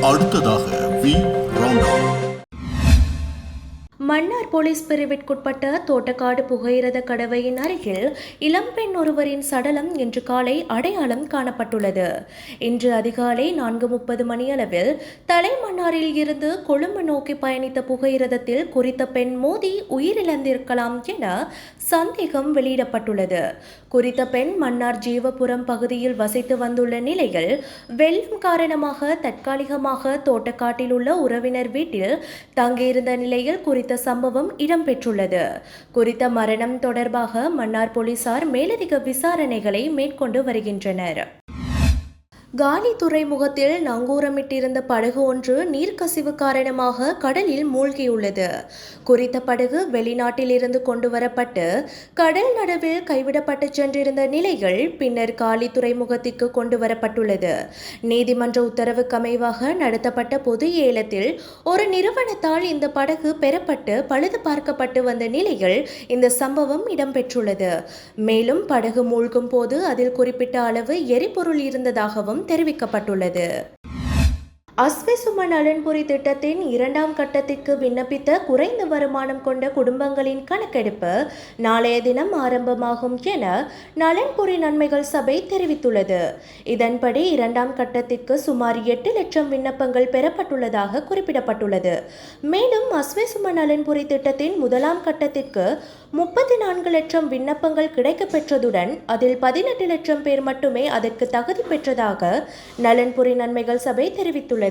அடுத்ததாக we roundup. Mannar police பிரிவிற்குட்பட்ட Thottakadu புகையிரத கடவையின் அருகில் இளம்பெண் ஒருவரின் சடலம் இன்று காலை அடையாளம் காணப்பட்டுள்ளது. இன்று அதிகாலை 4:30 மணியளவில் தலைமன்னாரில் இருந்து கொழும்பு நோக்கி பயணித்த புகையிரதத்தில் குறித்த பெண் மோதி உயிரிழந்திருக்கலாம் என சந்தேகம் வெளியிடப்பட்டுள்ளது. குறித்த பெண் மன்னார் ஜீவபுரம் பகுதியில் வசித்து வந்துள்ள நிலையில் வெள்ளம் காரணமாக தற்காலிகமாக தோட்டக்காட்டில் உள்ள உறவினர் வீட்டில் தங்கியிருந்த நிலையில் குறித்த சம்பவம் இடம்பெற்றுள்ளது. குறித்த மரணம் தொடர்பாக மன்னார் போலீசார் மேலதிக விசாரணைகளை மேற்கொண்டு வருகின்றனர். காலி துறைமுகத்தில் நங்கூரமிட்டிருந்த படகு ஒன்று நீர்க்கசிவு காரணமாக கடலில் மூழ்கியுள்ளது. குறித்த படகு வெளிநாட்டில் இருந்து கொண்டுவரப்பட்டு கடல் நடுவில் கைவிடப்பட்டு சென்றிருந்த நிலையில் பின்னர் காலி துறைமுகத்திற்கு கொண்டுவரப்பட்டுள்ளது. நீதிமன்ற உத்தரவுக்கு அமைவாக நடத்தப்பட்ட பொது ஏலத்தில் ஒரு நிறுவனத்தால் இந்த படகு பெறப்பட்டு பழுது பார்க்கப்பட்டு வந்த நிலையில் இந்த சம்பவம் இடம்பெற்றுள்ளது. மேலும் படகு மூழ்கும் போது அதில் குறிப்பிட்ட அளவு எரிபொருள் இருந்ததாகவும் தெரிவிக்கப்பட்டுள்ளது. அஸ்விசும நலன்புரி திட்டத்தின் 2ஆம் கட்டத்திற்கு விண்ணப்பித்த குறைந்த வருமானம் கொண்ட குடும்பங்களின் கணக்கெடுப்பு நாளைய தினம் ஆரம்பமாகும் என நலன்புரி நன்மைகள் சபை தெரிவித்துள்ளது. இதன்படி 2ஆம் கட்டத்திற்கு சுமார் 8 லட்சம் விண்ணப்பங்கள் பெறப்பட்டுள்ளதாக குறிப்பிடப்பட்டுள்ளது. மேலும் அஸ்விசும நலன்புரி திட்டத்தின் 1ஆம் கட்டத்திற்கு 34 லட்சம் விண்ணப்பங்கள் கிடைக்கப்பெற்றதுடன் அதில் 18 லட்சம் பேர் மட்டுமே அதற்கு தகுதி பெற்றதாக நலன்புரி நன்மைகள் சபை தெரிவித்துள்ளது.